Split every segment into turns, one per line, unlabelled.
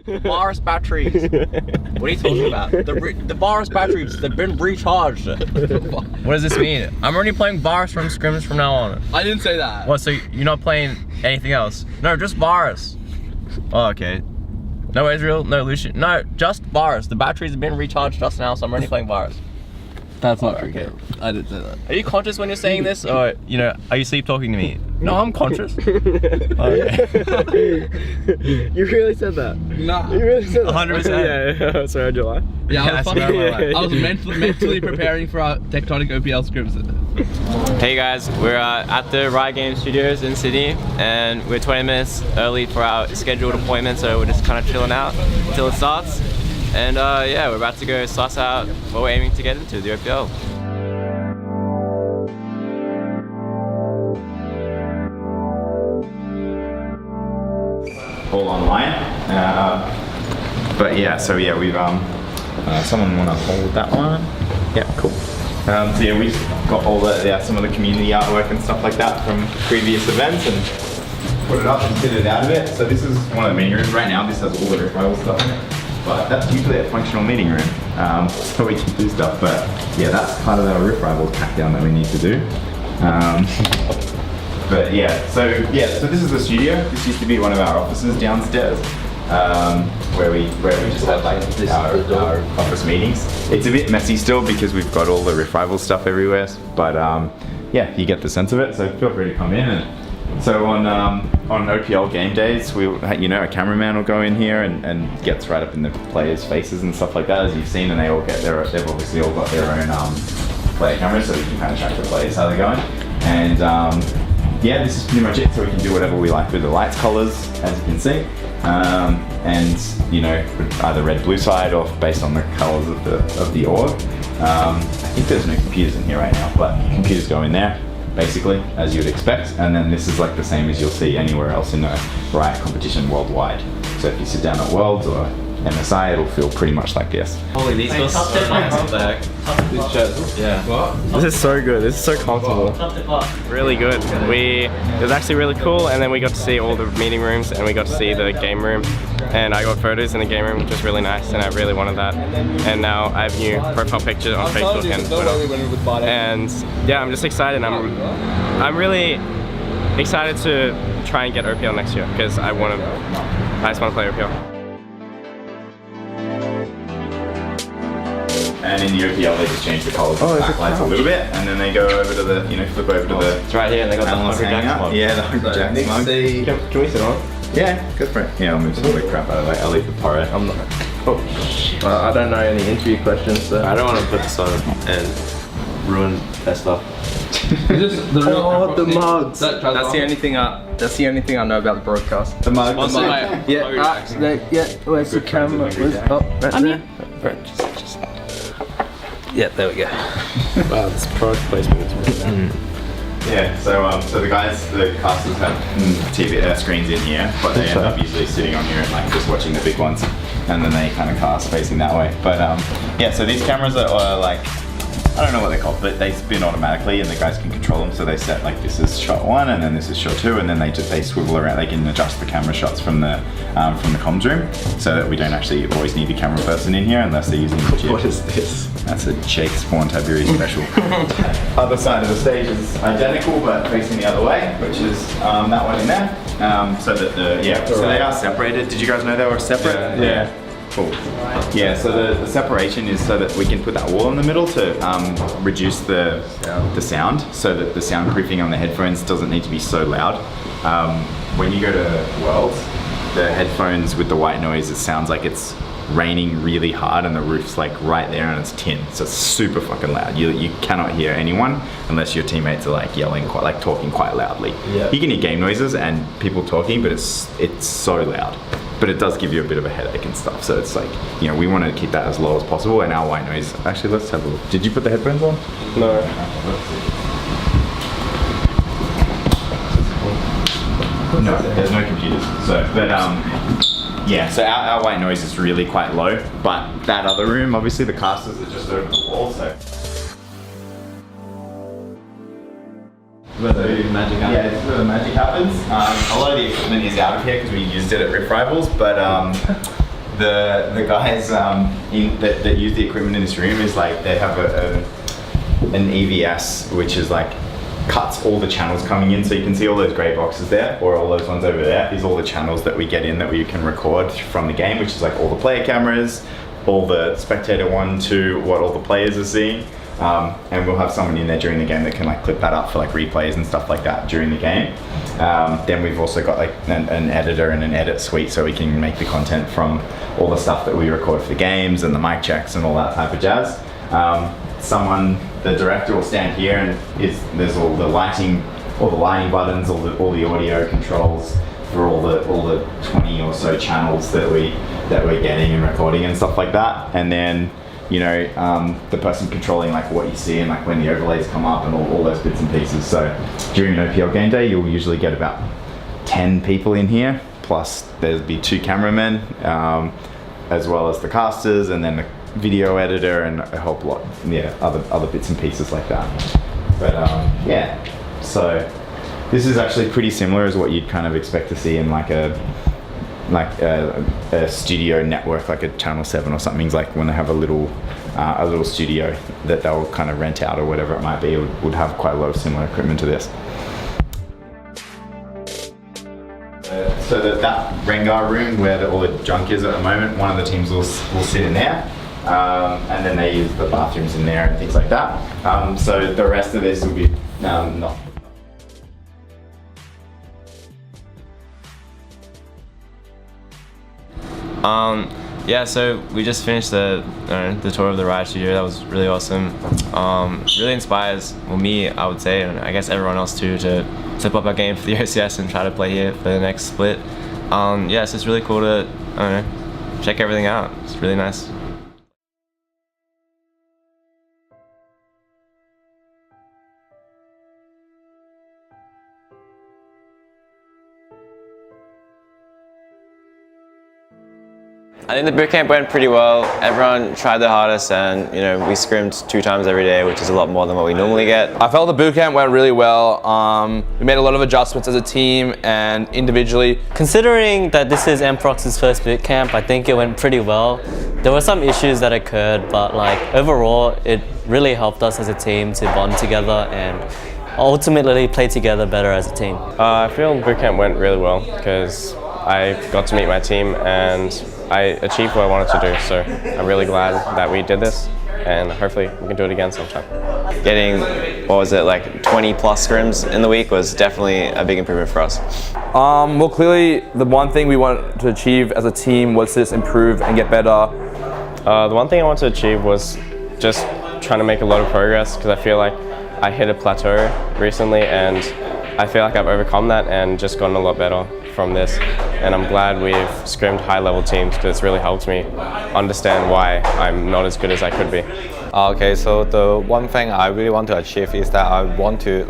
The virus batteries. What are you talking about? The virus batteries, they've been recharged. What does this mean? I'm already playing virus from scrims from now on.
I didn't say that.
What, so you're not playing anything else? No, just virus. Oh, okay. No Ezreal, no Lucian. No, just virus. The batteries have been recharged just now, so I'm already playing virus.
That's not true. Okay. I didn't say that.
Are you conscious when you're saying this? Or, you know, are you sleep talking to me? No, I'm conscious. Okay.
You really said that?
Nah.
You really said that?
100%.
Yeah, sorry, July.
Yeah, I was,
Yeah,
I was mentally preparing for our tectonic OPL scrims.
Hey guys, we're at the Riot Games studios in Sydney, and we're 20 minutes early for our scheduled appointment, so we're just kind of chilling out until it starts. And yeah, we're about to go suss out what we're aiming to get into, the OPL.
All online, but yeah, so yeah, we've someone want to hold that one? Yeah, cool. So yeah, we've got all the some of the community artwork and stuff like that from previous events and put it up and fit it out of it. So this is one of the meeting rooms right now. This has all the rival stuff in it, but that's usually a functional meeting room, so we can do stuff. But yeah, that's part of our riff rival pack down that we need to do. But yeah, so this is the studio. This used to be one of our offices downstairs, where we just had like our office meetings. It's a bit messy still because we've got all the riff rival stuff everywhere, but yeah, you get the sense of it. So feel free to come in. And so on OPL game days, a cameraman will go in here and gets right up in the players' faces and stuff like that, as you've seen, and they've obviously all got their own player cameras, so we can kind of track the players how they're going. And yeah, this is pretty much it. So we can do whatever we like with the lights, colors, as you can see, and you know, either red, blue side, or based on the colors of the org. I think there's no computers in here right now, but computers go in there, basically, as you would expect. And then this is like the same as you'll see anywhere else in a Riot competition worldwide. So if you sit down at Worlds or MSI, it'll feel pretty much like this.
Holy, these feel so back. Yeah.
This is so good. This is so comfortable.
Really good. It was actually really cool, and then we got to see all the meeting rooms, and we got to see the game room, and I got photos in the game room, which was really nice, and I really wanted that. And now I have new profile pictures on Facebook and Twitter. And yeah, I'm just excited. I'm really excited to try and get OPL next year because I just want to play OPL.
And in the OPL, they just change the colors of the backlights a little bit, and then they go over to the, flip over to the.
It's right here, and they got the Hungry Jacks mug.
Yeah, the Hungry Jacks mug.
Can we sit on?
Yeah, go for it. Yeah, I'll move some of the crap out of the way. I'll leave the porro.
I'm not. Oh. I don't know any interview questions, so. I don't want to put this on and ruin their stuff.
The mugs.
That's the only thing I know about the broadcast.
The mug.
Where's the camera?
Yeah, there we go.
Wow, this product placement is really bad.
Yeah, so the casters have TV screens in here, but they end up usually sitting on here and like just watching the big ones, and then they kind of cast facing that way. But yeah, so these cameras are like, I don't know what they're called, but they spin automatically and the guys can control them. So they set like this is shot 1 and then this is shot 2, and then they swivel around. They can adjust the camera shots from the comms room, so that we don't actually always need a camera person in here unless they're using the chip.
What is this?
That's a Jake Spawn Tiberi special. Other side of the stage is identical but facing the other way, which is that one in there. So that so they are separated. Did you guys know they were separate? Yeah. Cool. Yeah, so the separation is so that we can put that wall in the middle to reduce the sound, so that the soundproofing on the headphones doesn't need to be so loud. When you go to Worlds, the headphones with the white noise, it sounds like it's raining really hard and the roof's like right there and it's tin, so it's super fucking loud. You cannot hear anyone unless your teammates are like yelling, talking quite loudly. Yeah. You can hear game noises and people talking, but it's so loud. But it does give you a bit of a headache and stuff. So it's like, we want to keep that as low as possible. And our white noise, actually, let's have a look. Did you put the headphones on?
No.
No, there's no computers. So, but yeah, so our white noise is really quite low. But that other room, obviously the casters are just over the wall, so.
Where the magic happens.
Yeah, it's where the magic happens. A lot of the equipment is out of here because we used it at Rift Rivals, but the guys that use the equipment in this room is like they have an EVS which is like cuts all the channels coming in, so you can see all those grey boxes there, or all those ones over there is all the channels that we get in that we can record from the game, which is like all the player cameras, all the spectator 1, 2, what all the players are seeing, and we'll have someone in there during the game that can like clip that up for like replays and stuff like that during the game. Then we've also got like an editor and an edit suite, so we can make the content from all the stuff that we record for the games and the mic checks and all that type of jazz. The director will stand here, and there's all the lighting buttons, all the audio controls for all the 20 or so channels that we're getting and recording and stuff like that. And then the person controlling like what you see and like when the overlays come up and all those bits and pieces. So during an OPL game day, you'll usually get about 10 people in here, plus there'll be 2 cameramen, as well as the casters, and then the video editor and a whole lot, other bits and pieces like that. But so this is actually pretty similar as what you'd kind of expect to see in like a studio network, like a Channel 7 or something. It's like when they have a little studio that they'll kind of rent out or whatever it might be, it would have quite a lot of similar equipment to this. So that Rengar room where all the junk is at the moment, one of the teams will sit in there. And then they use the bathrooms in there and things like that. So the rest of this will be not.
Yeah, so we just finished the tour of the Riot Studio. That was really awesome. Really inspires me, I would say, and I guess everyone else too, to step up our game for the OCS and try to play here for the next split. Yeah, so it's really cool to check everything out. It's really nice. I think the bootcamp went pretty well. Everyone tried their hardest, and we scrimmed 2 times every day, which is a lot more than what we normally get.
I felt the bootcamp went really well. We made a lot of adjustments as a team and individually.
Considering that this is Emprox's first bootcamp, I think it went pretty well. There were some issues that occurred, but like overall, it really helped us as a team to bond together and ultimately play together better as a team.
I feel bootcamp went really well because I got to meet my team and I achieved what I wanted to do, so I'm really glad that we did this, and hopefully we can do it again sometime.
Getting, what was it, like 20 plus scrims in the week was definitely a big improvement for us.
Well, clearly the one thing we wanted to achieve as a team was to just improve and get better.
The one thing I wanted to achieve was just trying to make a lot of progress, because I feel like I hit a plateau recently, and I feel like I've overcome that and just gotten a lot better from this. And I'm glad we've scrimmed high-level teams, because it's really helped me understand why I'm not as good as I could be.
Okay, so the one thing I really want to achieve is that I want to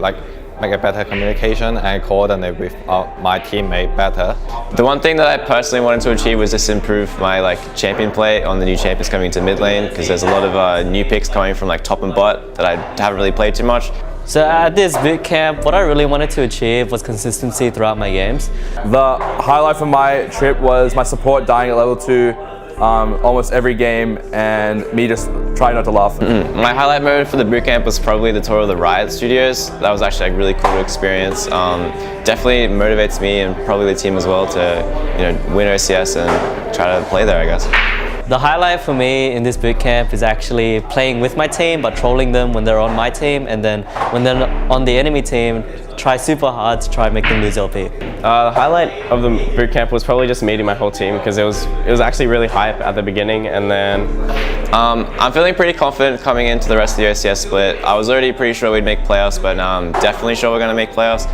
make a better communication and coordinate with my teammate better.
The one thing that I personally wanted to achieve was just improve my champion play on the new champions coming into mid lane, because there's a lot of new picks coming from top and bot that I haven't really played too much.
So at this bootcamp, what I really wanted to achieve was consistency throughout my games.
The highlight from my trip was my support dying at level 2 almost every game, and me just trying not to laugh.
My highlight moment for the bootcamp was probably the tour of the Riot Studios. That was actually a really cool experience. Definitely motivates me and probably the team as well to win OCS and try to play there, I guess.
The highlight for me in this bootcamp is actually playing with my team, but trolling them when they're on my team, and then when they're on the enemy team, try super hard to try and make them lose LP.
The highlight of the bootcamp was probably just meeting my whole team, because it was actually really hype at the beginning, and then
I'm feeling pretty confident coming into the rest of the OCS split. I was already pretty sure we'd make playoffs, but now I'm definitely sure we're going to make playoffs.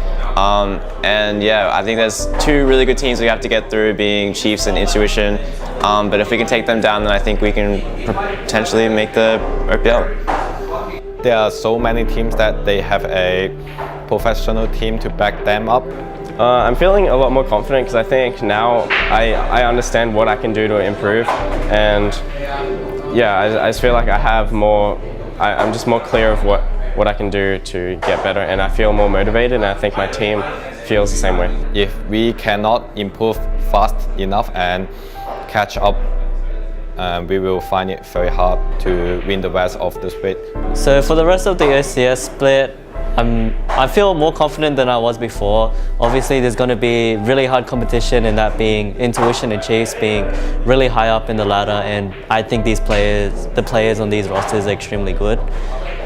And yeah, I think there's 2 really good teams we have to get through, being Chiefs and Intuition. But if we can take them down, then I think we can potentially make the OPL.
There are so many teams that they have a professional team to back them up.
I'm feeling a lot more confident, because I think now I understand what I can do to improve, and yeah, I just feel like I have more. I'm just more clear of what I can do to get better, and I feel more motivated, and I think my team feels the same way.
If we cannot improve fast enough and catch up we will find it very hard to win the rest of the split.
So for the rest of the OCS split, I feel more confident than I was before. Obviously, there's going to be really hard competition, in that being Intuition and Chase being really high up in the ladder, and I think the players on these rosters are extremely good.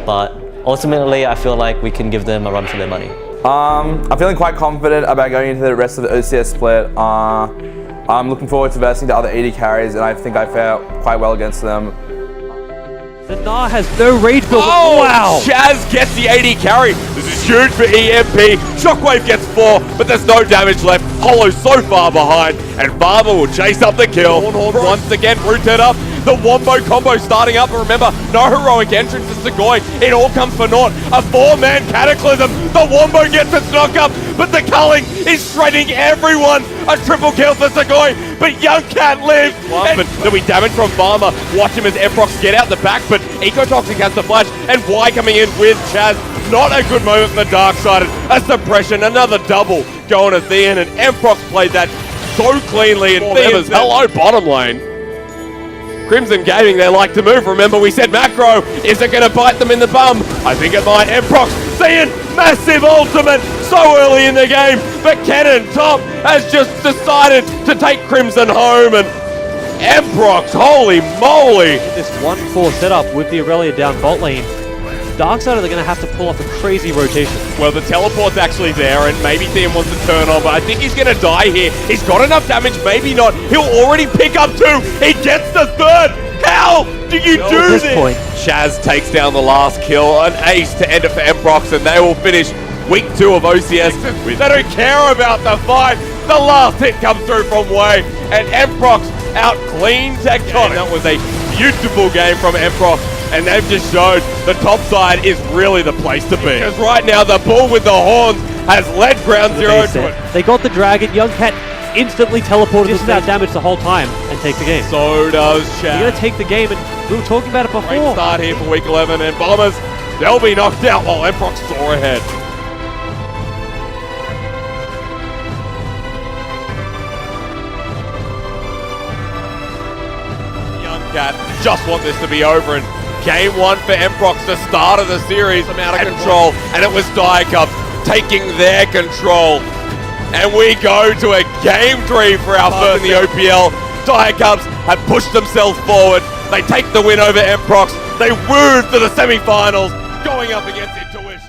But ultimately, I feel like we can give them a run for their money.
I'm feeling quite confident about going into the rest of the OCS split. I'm looking forward to versing the other 80 carries, and I think I fared quite well against them.
The Gnar has no rage build.
Oh,
wow!
Chaz gets the 80 carry. This is huge for EMP. Shockwave gets 4, but there's no damage left. Hollow so far behind, and Farmer will chase up the kill. Hornhorn once again rooted up. The Wombo combo starting up, but remember, no heroic entrance to Segoy. It all comes for naught. A 4-man Cataclysm. The Wombo gets its knock up, but the culling is shredding everyone. A triple kill for Segoy, but Young Cat lives. But there'll be damage from Farmer. Watch him as Emprox get out the back, but Ecotoxic has the flash, and Y coming in with Chaz. Not a good moment for the Dark-Sided. A suppression, another double going to Thean, and Emprox played that so cleanly. And Thean's hello bottom lane. Crimson Gaming, they like to move. Remember, we said macro. Is it going to bite them in the bum? I think it might. Emprox, Thean, massive ultimate so early in the game. But Cannon Top has just decided to take Crimson home. And Emprox, holy moly.
This 1-4 setup with the Aurelia down bot lane. Darkseid are going to have to pull off a crazy rotation.
Well, the teleport's actually there, and maybe Thean wants to turn on, but I think he's going to die here. He's got enough damage, maybe not. He'll already pick up 2. He gets the 3rd. How do you do this?
Point.
Chaz takes down the last kill, an ace to end it for Emprox, and they will finish week 2 of OCS. They don't care about the fight. The last hit comes through from Wei, and Emprox out clean Tectonic. That was a beautiful game from Emprox. And they've just showed the top side is really the place to be. Because right now, the bull with the horns has led Ground Zero to it.
They got the dragon. Young Cat instantly teleported this without damage the whole time and take the game.
So does Chaz.
They're going to take the game, and we were talking about it before.
Great start here for week 11, and Bombers, they'll be knocked out while Emprox soar ahead. Young Cat just want this to be over, and Game 1 for Emprox, the start of the series, out of control, and it was Diacubs taking their control. And we go to a Game 3 for our first in the OPL. Diacubs have pushed themselves forward. They take the win over Emprox. They move to the semi-finals, going up against Intuition.